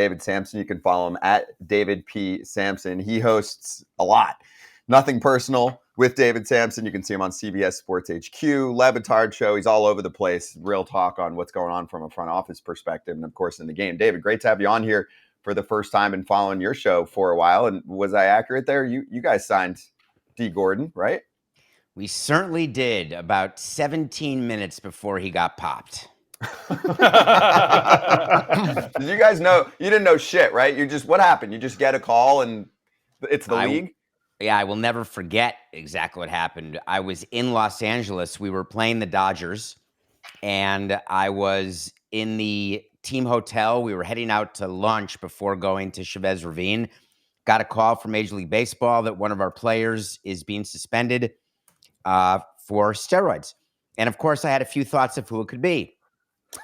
David Samson. You can follow him at David P. Samson. He hosts a lot. Nothing Personal with David Samson. You can see him on CBS Sports HQ, Le Batard Show. He's all over the place. Real talk on what's going on from a front office perspective and, of course, in the game. David, great to have you on here for the first time and following your show for a while. And was I accurate there? You guys signed Dee Gordon, right? We certainly did, about 17 minutes before he got popped. Did you guys know? You didn't know shit, right? What happened? You just get a call and it's the league? Yeah, I will never forget exactly what happened. I was in Los Angeles. We were playing the Dodgers, and I was in the team hotel. We were heading out to lunch before going to Chavez Ravine. Got a call from Major League Baseball that one of our players is being suspended for steroids. And, of course, I had a few thoughts of who it could be.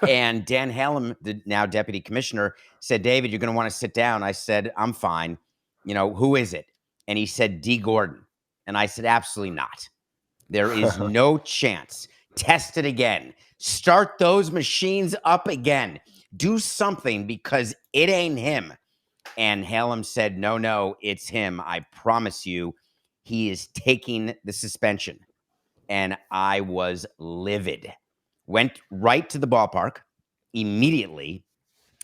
And Dan Hallam, the now deputy commissioner, said, David, you're going to want to sit down. I said, I'm fine. Who is it? And he said, Dee Gordon. And I said, absolutely not. There is no chance. Test it again. Start those machines up again. Do something because it ain't him. And Hallam said, no, it's him. I promise you, he is taking the suspension. And I was livid. Went right to the ballpark immediately.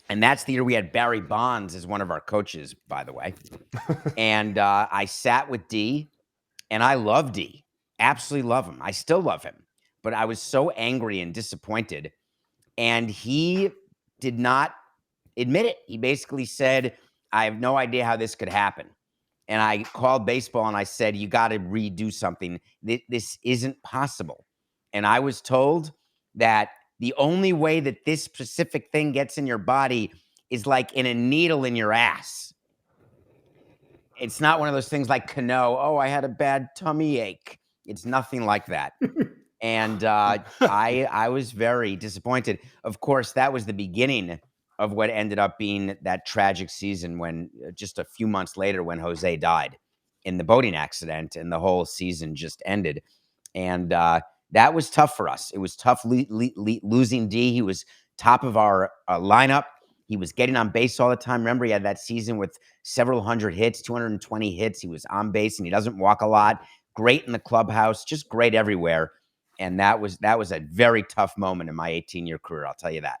And that's the year we had Barry Bonds as one of our coaches, by the way. And I sat with Dee, and I love Dee. Absolutely love him. I still love him. But I was so angry and disappointed. And he did not admit it. He basically said, I have no idea how this could happen. And I called baseball and I said, you got to redo something. This isn't possible. And I was told that the only way that this specific thing gets in your body is like in a needle in your ass. It's not one of those things like Cano. Oh, I had a bad tummy ache. It's nothing like that. And I was very disappointed. Of course, that was the beginning of what ended up being that tragic season when just a few months later when Jose died in the boating accident and the whole season just ended. And that was tough for us. It was tough losing Dee. He was top of our lineup. He was getting on base all the time. Remember, he had that season with several hundred hits, 220 hits. He was on base, and he doesn't walk a lot. Great in the clubhouse, just great everywhere. And that was a very tough moment in my 18-year career. I'll tell you that.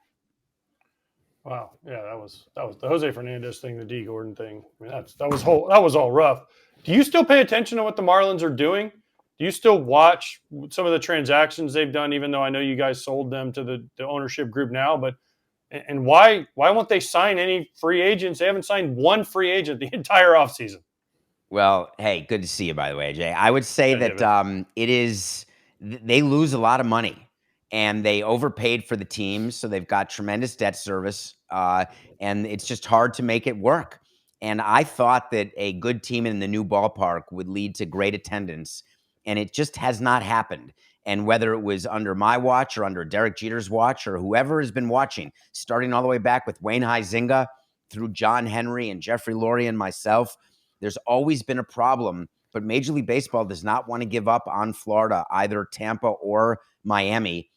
Wow, yeah, that was the Jose Fernandez thing, the Dee Gordon thing. I mean, that was all rough. Do you still pay attention to what the Marlins are doing? Do you still watch some of the transactions they've done, even though I know you guys sold them to the ownership group now? But and why won't they sign any free agents? They haven't signed one free agent the entire offseason. Well, hey, good to see you, by the way, Jay. I would say that they lose a lot of money, and they overpaid for the team, so they've got tremendous debt service, and it's just hard to make it work. And I thought that a good team in the new ballpark would lead to great attendance, and it just has not happened. And whether it was under my watch or under Derek Jeter's watch or whoever has been watching, starting all the way back with Wayne Huizinga through John Henry and Jeffrey Lurie and myself, there's always been a problem. But Major League Baseball does not want to give up on Florida, either Tampa or Miami.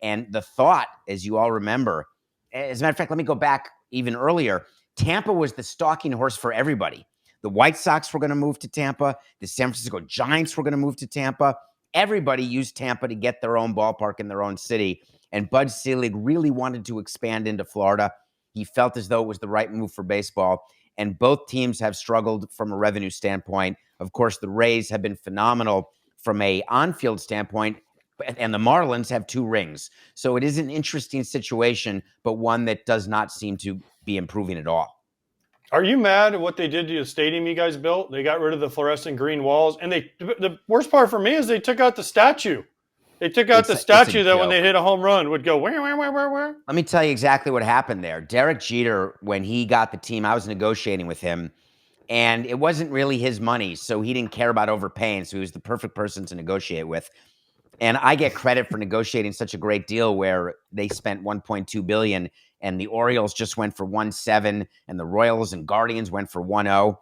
And the thought, as you all remember, as a matter of fact, let me go back even earlier. Tampa was the stalking horse for everybody. The White Sox were going to move to Tampa. The San Francisco Giants were going to move to Tampa. Everybody used Tampa to get their own ballpark in their own city. And Bud Selig really wanted to expand into Florida. He felt as though it was the right move for baseball. And both teams have struggled from a revenue standpoint. Of course, the Reyes have been phenomenal from a on-field standpoint, and the Marlins have 2 rings. So it is an interesting situation, but one that does not seem to be improving at all. Are you mad at what they did to the stadium you guys built? They got rid of the fluorescent green walls, and the worst part for me is they took out the statue. They took out the statue that when they hit a home run would go, where? Let me tell you exactly what happened there. Derek Jeter, when he got the team, I was negotiating with him, and it wasn't really his money, so he didn't care about overpaying, so he was the perfect person to negotiate with. And I get credit for negotiating such a great deal where they spent $1.2 billion, and the Orioles just went for 1.7, and the Royals and Guardians went for 1.0.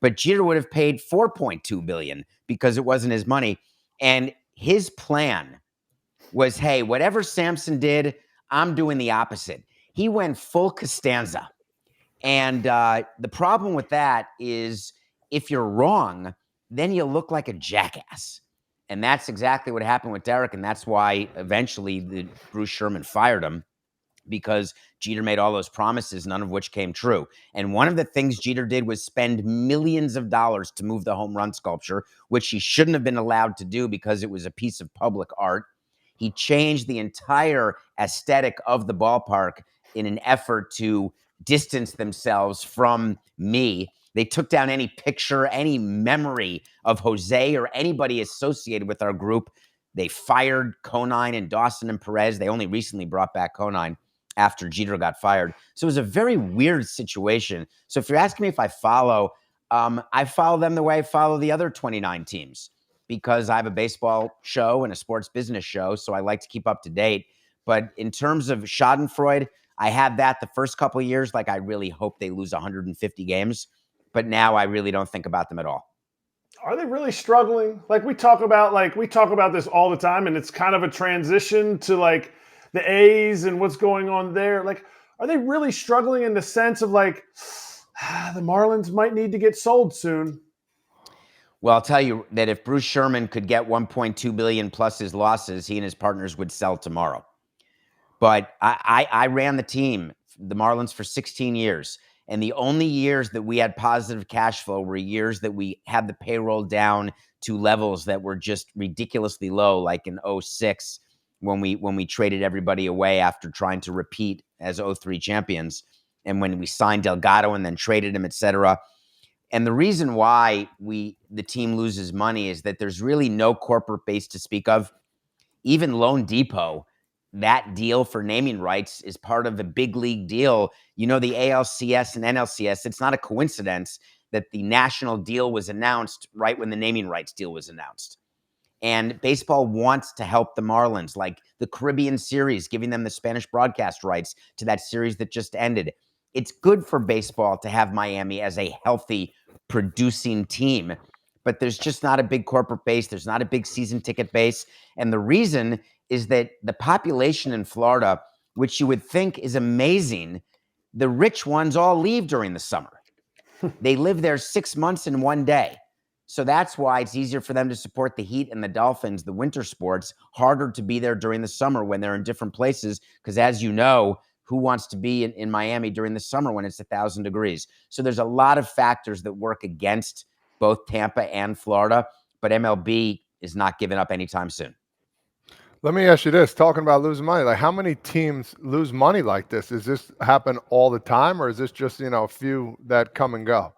But Jeter would have paid $4.2 billion because it wasn't his money. And his plan was, hey, whatever Samson did, I'm doing the opposite. He went full Costanza. And the problem with that is if you're wrong, then you look like a jackass. And that's exactly what happened with Derek. And that's why eventually Bruce Sherman fired him, because Jeter made all those promises, none of which came true. And one of the things Jeter did was spend millions of dollars to move the home run sculpture, which he shouldn't have been allowed to do because it was a piece of public art. He changed the entire aesthetic of the ballpark in an effort to distance themselves from me. They took down any picture, any memory of Jose or anybody associated with our group. They fired Conine and Dawson and Perez. They only recently brought back Conine after Jeter got fired. So it was a very weird situation. So if you're asking me if I follow them the way I follow the other 29 teams, because I have a baseball show and a sports business show, so I like to keep up to date. But in terms of Schadenfreude, I had that the first couple of years. Like, I really hope they lose 150 games. But now I really don't think about them at all. Are they really struggling? We talk about this all the time, and it's kind of a transition to the A's and what's going on there. Are they really struggling in the sense of the Marlins might need to get sold soon? Well, I'll tell you that if Bruce Sherman could get $1.2 billion plus his losses, he and his partners would sell tomorrow. But I ran the team, the Marlins, for 16 years. And the only years that we had positive cash flow were years that we had the payroll down to levels that were just ridiculously low, like in 2006, when we traded everybody away after trying to repeat as 2003 champions, and when we signed Delgado and then traded him, et cetera. And the reason why the team loses money is that there's really no corporate base to speak of. Even Loan Depot, that deal for naming rights is part of a big league deal. The ALCS and NLCS, it's not a coincidence that the national deal was announced right when the naming rights deal was announced. And baseball wants to help the Marlins, like the Caribbean Series, giving them the Spanish broadcast rights to that series that just ended. It's good for baseball to have Miami as a healthy producing team, but there's just not a big corporate base. There's not a big season ticket base. And the reason is that the population in Florida, which you would think is amazing, the rich ones all leave during the summer. They live there 6 months in one day. So that's why it's easier for them to support the Heat and the Dolphins, the winter sports, harder to be there during the summer when they're in different places. Because as you know, who wants to be in Miami during the summer when it's 1,000 degrees? So there's a lot of factors that work against both Tampa and Florida, but MLB is not giving up anytime soon. Let me ask you this, talking about losing money, how many teams lose money like this? Does this happen all the time, or is this just, a few that come and go?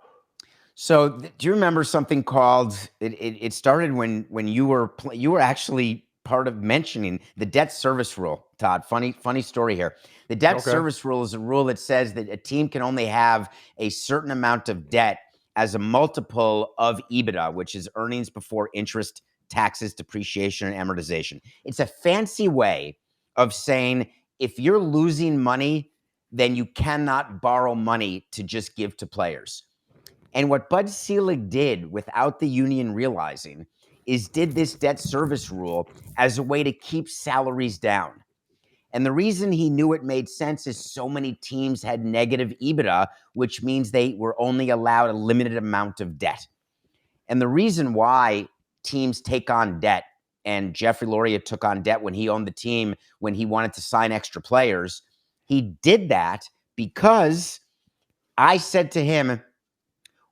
So do you remember something called, it started when you were actually part of mentioning the debt service rule, Todd. Funny story here. The debt service rule is a rule that says that a team can only have a certain amount of debt as a multiple of EBITDA, which is earnings before interest, taxes, depreciation, and amortization. It's a fancy way of saying if you're losing money, then you cannot borrow money to just give to players. And what Bud Selig did, without the union realizing, is did this debt service rule as a way to keep salaries down. And the reason he knew it made sense is so many teams had negative EBITDA, which means they were only allowed a limited amount of debt. And the reason why teams take on debt, and Jeffrey Loria took on debt when he owned the team, when he wanted to sign extra players, he did that because I said to him,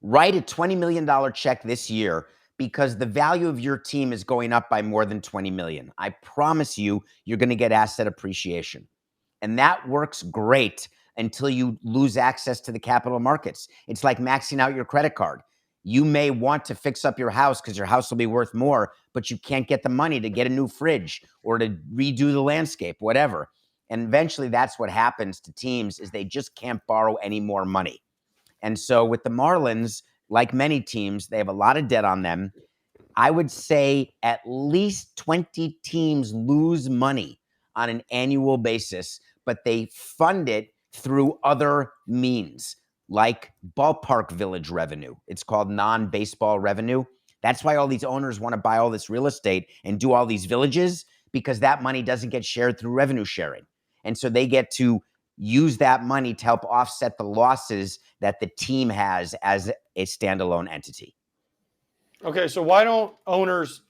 write a $20 million check this year because the value of your team is going up by more than $20 million. I promise you, you're going to get asset appreciation. And that works great until you lose access to the capital markets. It's like maxing out your credit card. You may want to fix up your house because your house will be worth more, but you can't get the money to get a new fridge or to redo the landscape, whatever. And eventually that's what happens to teams is they just can't borrow any more money. And so with the Marlins, like many teams, they have a lot of debt on them. I would say at least 20 teams lose money on an annual basis, but they fund it through other means, like ballpark village revenue. It's called non-baseball revenue. That's why all these owners want to buy all this real estate and do all these villages, because that money doesn't get shared through revenue sharing. And so they get to use that money to help offset the losses that the team has as a standalone entity. Okay, so why don't owners,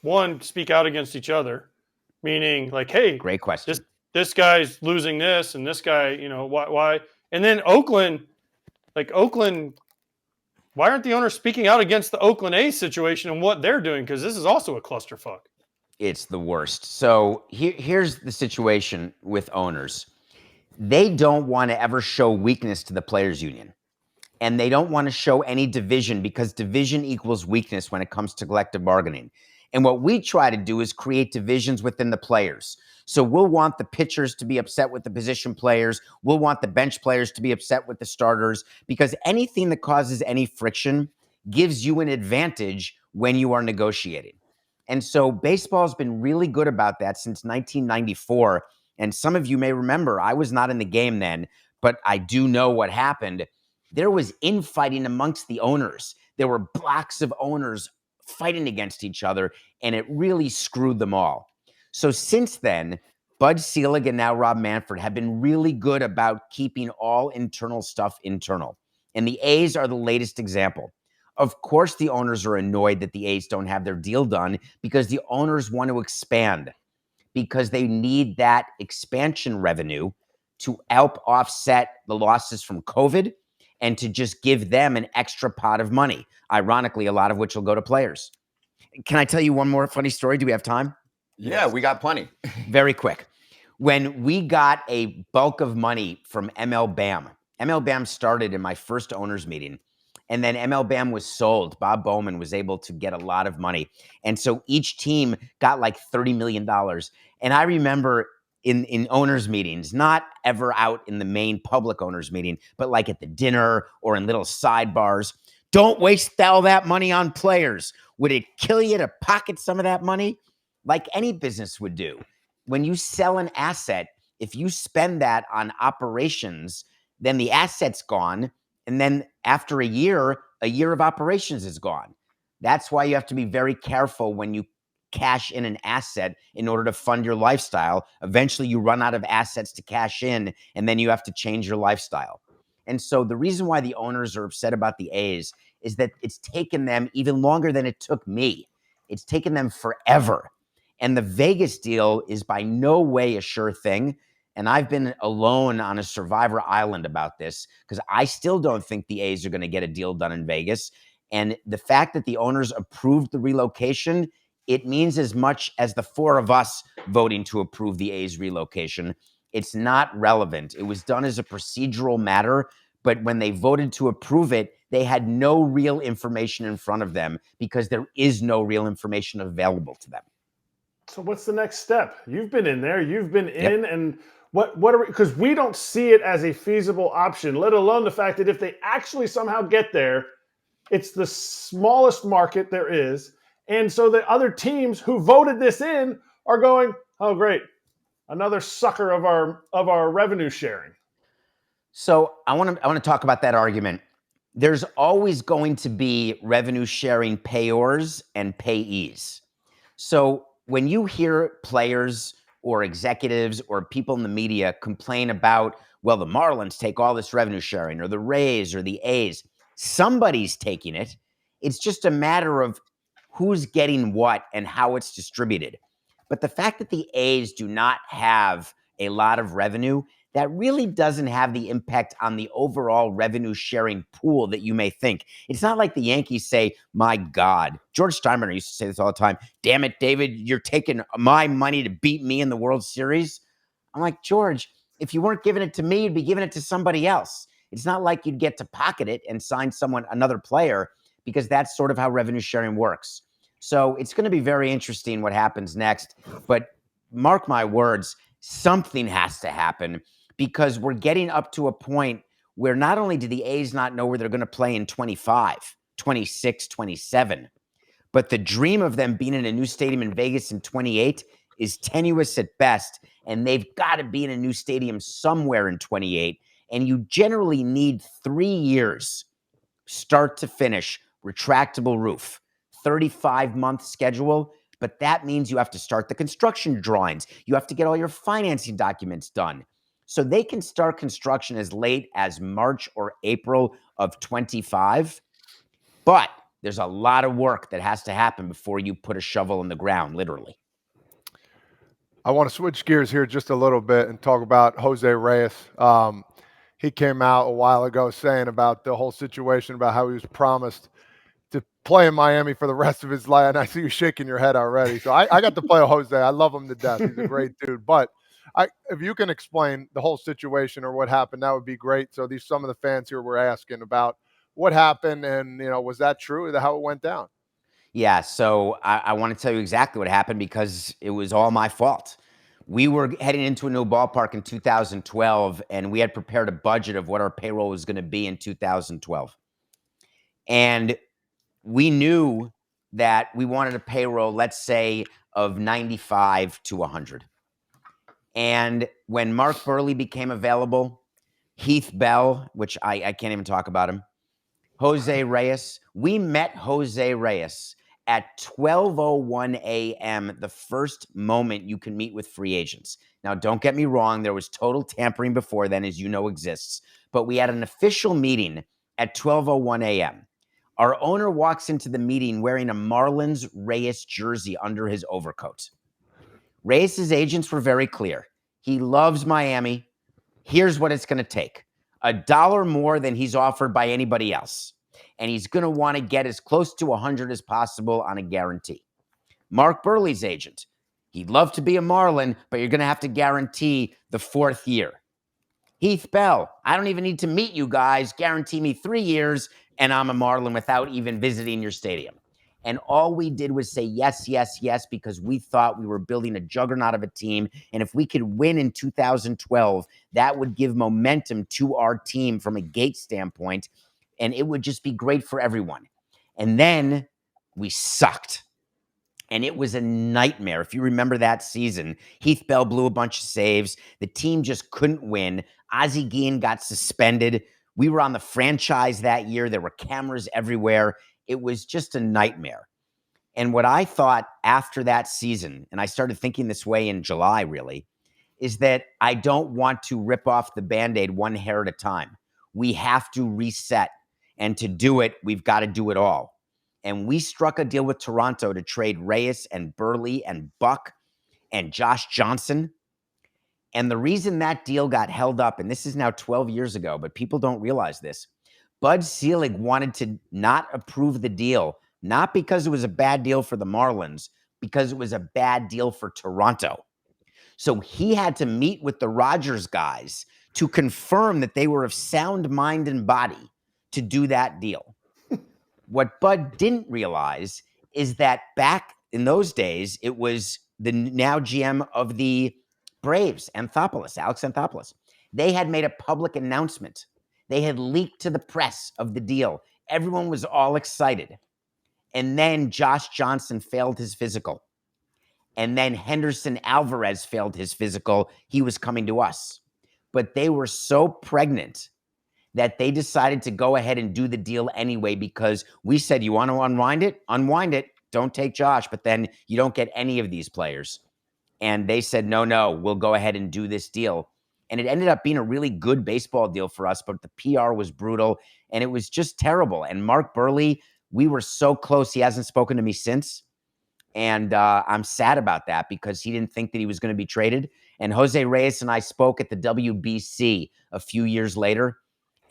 one, speak out against each other? Meaning, like, hey, Great question. this guy's losing this, and this guy, why? And then Oakland, why aren't the owners speaking out against the Oakland A's situation and what they're doing? Because this is also a clusterfuck. It's the worst. So here's the situation with owners. They don't want to ever show weakness to the players' union. And they don't want to show any division because division equals weakness when it comes to collective bargaining. And what we try to do is create divisions within the players. So we'll want the pitchers to be upset with the position players. We'll want the bench players to be upset with the starters, because anything that causes any friction gives you an advantage when you are negotiating. And so baseball has been really good about that since 1994. And some of you may remember, I was not in the game then, but I do know what happened. There was infighting amongst the owners. There were blocks of owners fighting against each other, and it really screwed them all. So since then, Bud Selig and now Rob Manfred have been really good about keeping all internal stuff internal. And the A's are the latest example. Of course, the owners are annoyed that the A's don't have their deal done because the owners want to expand, because they need that expansion revenue to help offset the losses from COVID and to just give them an extra pot of money, ironically, a lot of which will go to players. Can I tell you one more funny story? Do we have time? Yeah, we got plenty. Very quick. When we got a bulk of money from ML BAM started in my first owners meeting. And then ML BAM was sold. Bob Bowman was able to get a lot of money. And so each team got like $30 million. And I remember in owners meetings, not ever out in the main public owners meeting, but like at the dinner or in little sidebars, don't waste all that money on players. Would it kill you to pocket some of that money? Like any business would do. When you sell an asset, if you spend that on operations, then the asset's gone. And then after a year of operations is gone. That's why you have to be very careful when you cash in an asset in order to fund your lifestyle. Eventually you run out of assets to cash in, and then you have to change your lifestyle. And so the reason why the owners are upset about the A's is that it's taken them even longer than it took me. It's taken them forever. And the Vegas deal is by no way a sure thing. And I've been alone on a survivor island about this because I still don't think the A's are going to get a deal done in Vegas. And the fact that the owners approved the relocation, it means as much as the four of us voting to approve the A's relocation. It's not relevant. It was done as a procedural matter, but when they voted to approve it, they had no real information in front of them because there is no real information available to them. So what's the next step? You've been in there, you've been in, and what are we, because we don't see it as a feasible option, let alone the fact that if they actually somehow get there, it's the smallest market there is. And so the other teams who voted this in are going, oh, great, another sucker of our revenue sharing. So I want to talk about that argument. There's always going to be revenue sharing payors and payees. So when you hear players or executives or people in the media complain about, well, the Marlins take all this revenue sharing, or the Reyes or the A's, somebody's taking it. It's just a matter of who's getting what and how it's distributed. But the fact that the A's do not have a lot of revenue, that really doesn't have the impact on the overall revenue sharing pool that you may think. It's not like the Yankees say, my God, George Steinbrenner used to say this all the time, damn it, David, you're taking my money to beat me in the World Series. I'm like, George, if you weren't giving it to me, you'd be giving it to somebody else. It's not like you'd get to pocket it and sign another player, because that's sort of how revenue sharing works. So it's going to be very interesting what happens next. But mark my words, something has to happen, because we're getting up to a point where not only do the A's not know where they're going to play in 25, 26, 27, but the dream of them being in a new stadium in Vegas in 28 is tenuous at best. And they've got to be in a new stadium somewhere in 28. And you generally need 3 years, start to finish, retractable roof, 35-month schedule. But that means you have to start the construction drawings. You have to get all your financing documents done. So they can start construction as late as March or April of 25. But there's a lot of work that has to happen before you put a shovel in the ground, literally. I want to switch gears here just a little bit and talk about Jose Reyes. He came out a while ago saying about the whole situation, about how he was promised to play in Miami for the rest of his life. And I see you shaking your head already. So I got to play with Jose. I love him to death. He's a great dude. But if you can explain the whole situation or what happened, that would be great. So some of the fans here were asking about what happened and, was that true, how it went down? Yeah, so I want to tell you exactly what happened because it was all my fault. We were heading into a new ballpark in 2012, and we had prepared a budget of what our payroll was going to be in 2012. And we knew that we wanted a payroll, let's say, of 95 to 100. And when Mark Burley became available, Heath Bell, which I can't even talk about him, Jose Reyes, we met Jose Reyes at 12:01 a.m., the first moment you can meet with free agents. Now, don't get me wrong, there was total tampering before then, as you know exists, but we had an official meeting at 12:01 a.m. Our owner walks into the meeting wearing a Marlins Reyes jersey under his overcoat. Reyes' agents were very clear. He loves Miami. Here's what it's going to take. $1 more than he's offered by anybody else. And he's going to want to get as close to 100 as possible on a guarantee. Mark Burley's agent, he'd love to be a Marlin, but you're going to have to guarantee the 4th year. Heath Bell, I don't even need to meet you guys. Guarantee me 3 years, and I'm a Marlin without even visiting your stadium. And all we did was say yes, yes, yes, because we thought we were building a juggernaut of a team. And if we could win in 2012, that would give momentum to our team from a gate standpoint. And it would just be great for everyone. And then we sucked. And it was a nightmare. If you remember that season, Heath Bell blew a bunch of saves. The team just couldn't win. Ozzie Guillen got suspended. We were on the franchise that year. There were cameras everywhere. It was just a nightmare. And what I thought after that season, and I started thinking this way in July, really, is that I don't want to rip off the Band-Aid one hair at a time. We have to reset. And to do it, we've got to do it all. And we struck a deal with Toronto to trade Reyes and Burley and Buck and Josh Johnson. And the reason that deal got held up, and this is now 12 years ago, but people don't realize this, Bud Selig wanted to not approve the deal, not because it was a bad deal for the Marlins, because it was a bad deal for Toronto. So he had to meet with the Rogers guys to confirm that they were of sound mind and body to do that deal. What Bud didn't realize is that back in those days, it was the now GM of the Braves, Alex Anthopoulos. They had made a public announcement. They had leaked to the press of the deal. Everyone was all excited. And then Josh Johnson failed his physical. And then Henderson Alvarez failed his physical. He was coming to us. But they were so pregnant that they decided to go ahead and do the deal anyway because we said, you want to unwind it? Unwind it. Don't take Josh, but then you don't get any of these players. And they said, no, we'll go ahead and do this deal. And it ended up being a really good baseball deal for us, but the PR was brutal, and it was just terrible. And Mark Burley, we were so close. He hasn't spoken to me since. And I'm sad about that because he didn't think that he was going to be traded. And Jose Reyes and I spoke at the WBC a few years later.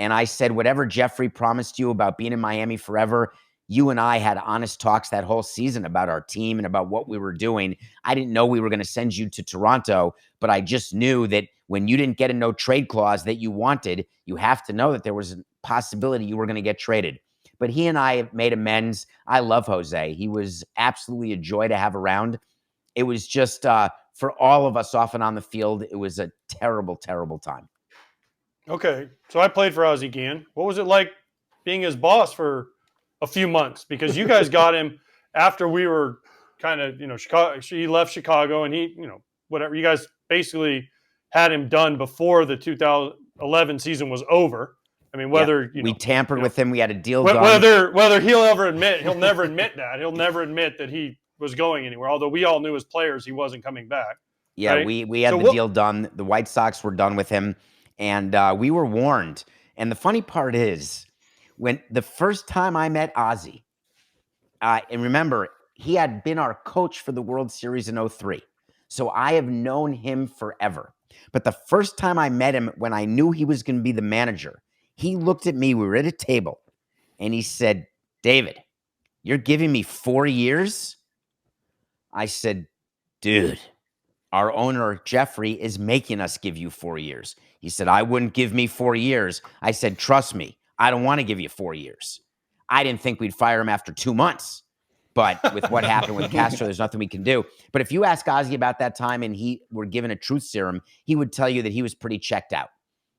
And I said, whatever Jeffrey promised you about being in Miami forever, you and I had honest talks that whole season about our team and about what we were doing. I didn't know we were going to send you to Toronto, but I just knew that when you didn't get a no trade clause that you wanted, you have to know that there was a possibility you were going to get traded. But he and I have made amends. I love Jose. He was absolutely a joy to have around. It was just, for all of us off and on the field, it was a terrible, terrible time. Okay, so I played for Ozzie Guillen. What was it like being his boss for a few months? Because you guys got him after we were kind of, Chicago. He left Chicago, and he, whatever. You guys basically had him done before the 2011 season was over. I mean, whether we tampered with him, we had a deal done. Whether he'll never admit that. He'll never admit that he was going anywhere. Although we all knew as players he wasn't coming back. Yeah, right? we had So the deal done. The White Sox were done with him, and we were warned. And the funny part is, when the first time I met Ozzie, and remember, he had been our coach for the World Series in '03. So I have known him forever. But the first time I met him, when I knew he was going to be the manager, he looked at me. We were at a table, and he said, "David, you're giving me 4 years?" I said, "Dude, our owner, Jeffrey, is making us give you 4 years." He said, "I wouldn't give me 4 years." I said, "Trust me, I don't want to give you 4 years." I didn't think we'd fire him after 2 months. But with what happened with Castro, there's nothing we can do. But if you ask Ozzie about that time and he were given a truth serum, he would tell you that he was pretty checked out.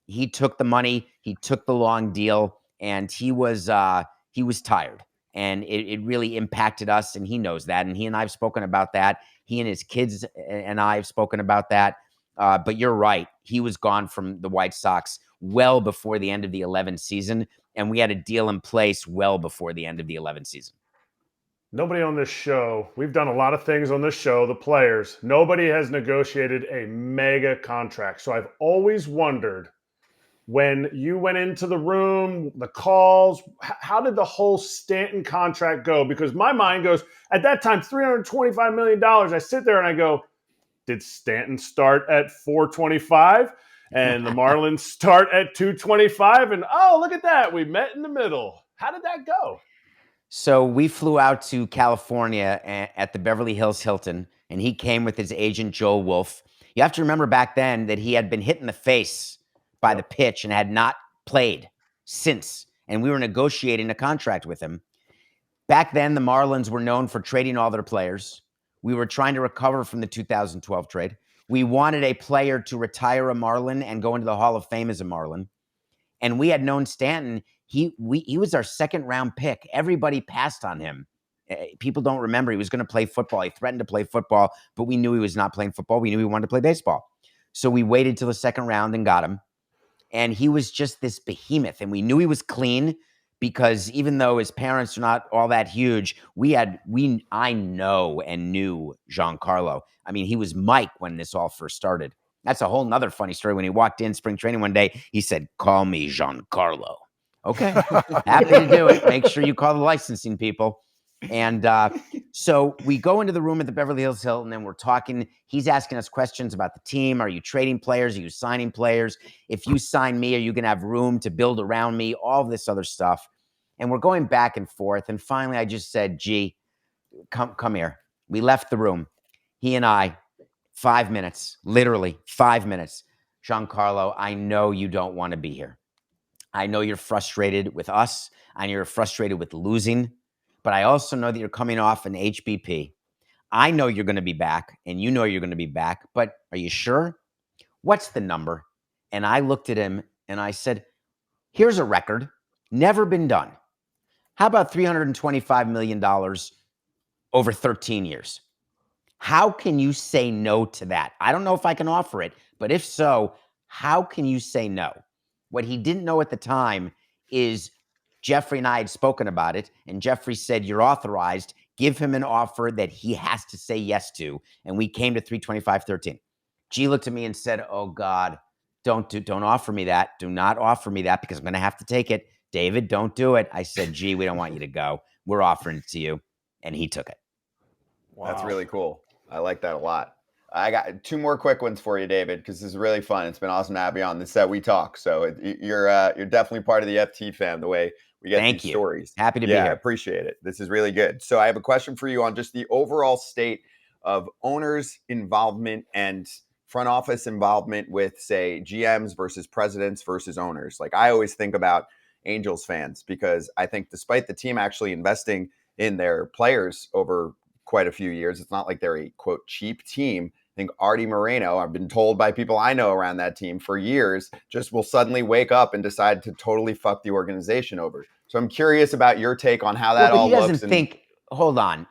He took the money, he took the long deal, and he was tired. And it really impacted us, and he knows that. And he and I have spoken about that. He and his kids and I have spoken about that. But you're right. He was gone from the White Sox well before the end of the 11 season, and we had a deal in place well before the end of the 11 season. Nobody on this show, we've done a lot of things on this show, the players, nobody has negotiated a mega contract. So I've always wondered, when you went into the room, the calls, how did the whole Stanton contract go? Because my mind goes, at that time, $325 million. I sit there and I go, did Stanton start at 425 and the Marlins start at 225? And oh, look at that. We met in the middle. How did that go? So we flew out to California at the Beverly Hills Hilton, and he came with his agent, Joel Wolf. You have to remember back then that he had been hit in the face by the pitch and had not played since. And we were negotiating a contract with him. Back then, the Marlins were known for trading all their players. We were trying to recover from the 2012 trade. We wanted a player to retire a Marlin and go into the Hall of Fame as a Marlin. And we had known Stanton. He was our second round pick. Everybody passed on him. People don't remember he was going to play football. He threatened to play football, but we knew he was not playing football. We knew he wanted to play baseball. So we waited till the second round and got him. And he was just this behemoth. And we knew he was clean because even though his parents are not all that huge, I know and knew Giancarlo. I mean, he was Mike when this all first started. That's a whole nother funny story. When he walked in spring training one day, he said, "Call me Giancarlo." Okay, happy to do it. Make sure you call the licensing people. And so we go into the room at the Beverly Hills Hilton, and we're talking. He's asking us questions about the team. Are you trading players? Are you signing players? If you sign me, are you going to have room to build around me? All this other stuff. And we're going back and forth. And finally, I just said, "Gee, come here." We left the room. He and I, 5 minutes, literally 5 minutes. "Giancarlo, I know you don't want to be here. I know you're frustrated with us. I know you're frustrated with losing, but I also know that you're coming off an HBP. I know you're going to be back, and you know you're going to be back, but are you sure? What's the number?" And I looked at him and I said, "Here's a record, never been done. How about $325 million over 13 years? How can you say no to that? I don't know if I can offer it, but if so, how can you say no?" What he didn't know at the time is Jeffrey and I had spoken about it, and Jeffrey said, "You're authorized. Give him an offer that he has to say yes to." And we came to 325.13. G looked at me and said, "Oh God, don't offer me that. Do not offer me that because I'm going to have to take it. David, don't do it." I said, "G, we don't want you to go. We're offering it to you." And he took it. Wow. That's really cool. I like that a lot. I got two more quick ones for you, David, because this is really fun. It's been awesome to have you on the set. We talk, so you're definitely part of the FT fam. The way we get these stories. Happy to be here. here. I appreciate it. This is really good. So I have a question for you on just the overall state of owners' involvement and front office involvement with, say, GMs versus presidents versus owners. Like, I always think about Angels fans because I think despite the team actually investing in their players over quite a few years, it's not like they're a, quote, cheap team. I think Artie Moreno, I've been told by people I know around that team for years, just will suddenly wake up and decide to totally fuck the organization over. So I'm curious about your take on how that all looks. He doesn't think, hold on,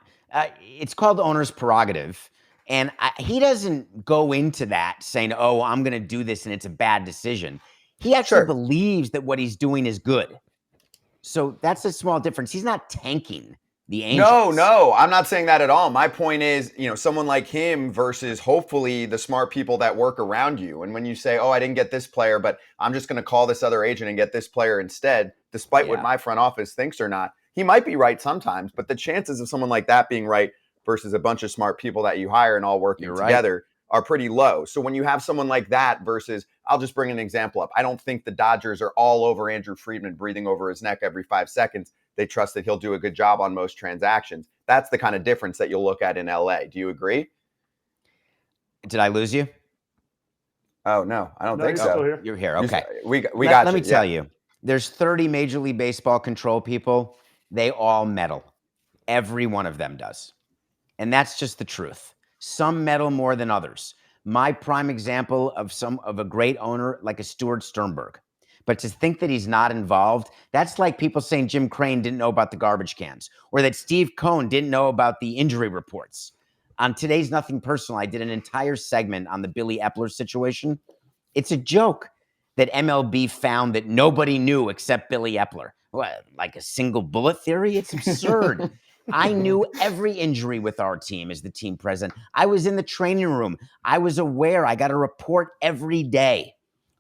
it's called owner's prerogative. And he doesn't go into that saying, "Oh, I'm going to do this and it's a bad decision." He actually believes that what he's doing is good. So that's a small difference. He's not tanking the Angels. No, I'm not saying that at all. My point is, someone like him versus hopefully the smart people that work around you. And when you say, oh, I didn't get this player, but I'm just going to call this other agent and get this player instead, despite what my front office thinks or not, he might be right sometimes. But the chances of someone like that being right versus a bunch of smart people that you hire and all working together are pretty low. So when you have someone like that versus, I'll just bring an example up. I don't think the Dodgers are all over Andrew Friedman, breathing over his neck every 5 seconds. They trust that he'll do a good job on most transactions. That's the kind of difference that you'll look at in LA. Do you agree? Did I lose you? Oh, no, I don't think you're so. still here. You're here. Okay. We got you. Let me tell you, there's 30 Major League Baseball control people. They all meddle. Every one of them does. And that's just the truth. Some meddle more than others. My prime example of a great owner like a Stuart Sternberg. But to think that he's not involved, that's like people saying Jim Crane didn't know about the garbage cans or that Steve Cohen didn't know about the injury reports. On today's Nothing Personal, I did an entire segment on the Billy Epler situation. It's a joke that MLB found that nobody knew except Billy Epler. What, like a single bullet theory? It's absurd. I knew every injury with our team as the team president. I was in the training room. I was aware. I got a report every day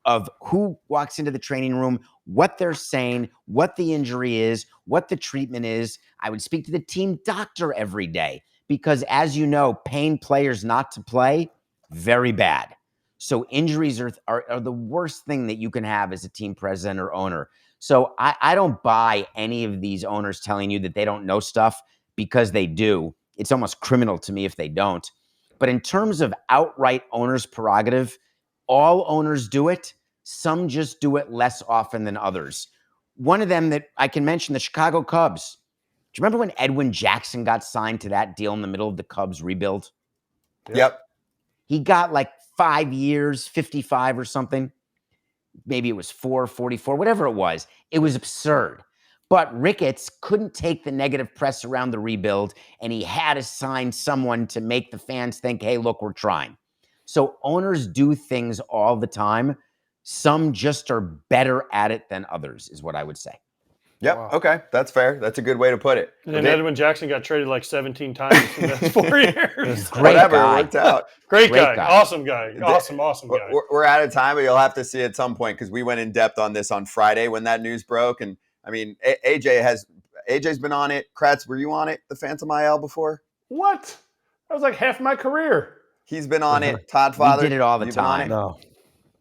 of who walks into the training room, what they're saying, what the injury is, what the treatment is. I would speak to the team doctor every day because, as you know, paying players not to play, very bad. So injuries are the worst thing that you can have as a team president or owner. So I don't buy any of these owners telling you that they don't know stuff because they do. It's almost criminal to me if they don't. But in terms of outright owner's prerogative, all owners do it. Some just do it less often than others. One of them that I can mention, the Chicago Cubs. Do you remember when Edwin Jackson got signed to that deal in the middle of the Cubs rebuild? Yep. He got like 5 years, 55 or something. Maybe it was 44, whatever it was. It was absurd. But Ricketts couldn't take the negative press around the rebuild, and he had to sign someone to make the fans think, hey, look, we're trying. So owners do things all the time. Some just are better at it than others, is what I would say. Yep. Wow. Okay. That's fair. That's a good way to put it. And then Edwin Jackson got traded like 17 times in the 4 years. Great Whatever, guy. it worked out. Great guy. guy. Awesome guy. Awesome guy. We're out of time, but you'll have to see at some point because we went in depth on this on Friday when that news broke. And I mean, AJ's been on it. Kratz, were you on it, the Phantom IL before? What? That was like half my career. He's been on it. Todd Father. We did it all the you've been on time. it?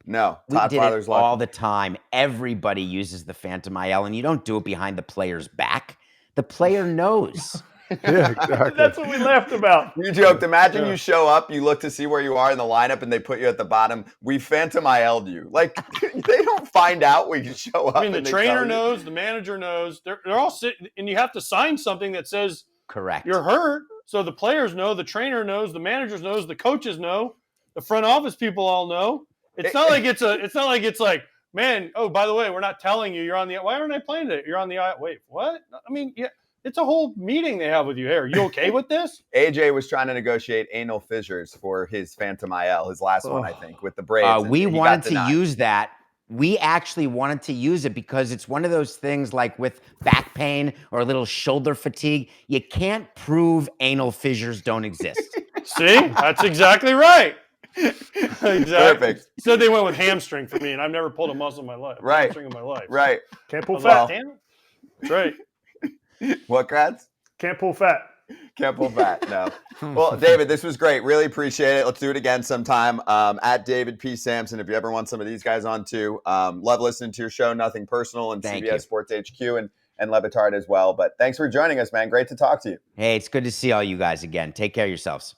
No. We Todd did Father's it all the time. Everybody uses the Phantom IL, and you don't do it behind the player's back. The player knows. Yeah, exactly. That's what we laughed about. You joked. Imagine you show up, you look to see where you are in the lineup, and they put you at the bottom. We Phantom IL'd you. Like, they don't find out when you show up. I mean, the trainer knows, the manager knows. They're all sitting, and you have to sign something that says Correct. you're hurt. So the players know, the trainer knows, the managers knows, the coaches know, the front office people all know. It's not like it's like, man, oh, by the way, we're not telling you you're on the, why aren't I playing it? You're on the, wait, what? I mean, yeah, it's a whole meeting they have with you. Hey, are you okay with this? AJ was trying to negotiate anal fissures for his Phantom IL, his last one, I think, with the Braves. We wanted to use that. We actually wanted to use it because it's one of those things like with back pain or a little shoulder fatigue. You can't prove anal fissures don't exist. See, that's exactly right. Exactly. Perfect. So they went with hamstring for me, and I've never pulled a muscle in my life. Right. Hamstring in my life. Right. Can't pull Well, fat. damn it. That's right. What, Kratz? Can't pull fat. Can't pull fat. No. Well, David, this was great. Really appreciate it. Let's do it again sometime. At David P. Samson, if you ever want some of these guys on too. Love listening to your show, Nothing Personal, and Thank CBS you. Sports HQ and Levitard as well. But thanks for joining us, man. Great to talk to you. Hey, it's good to see all you guys again. Take care of yourselves.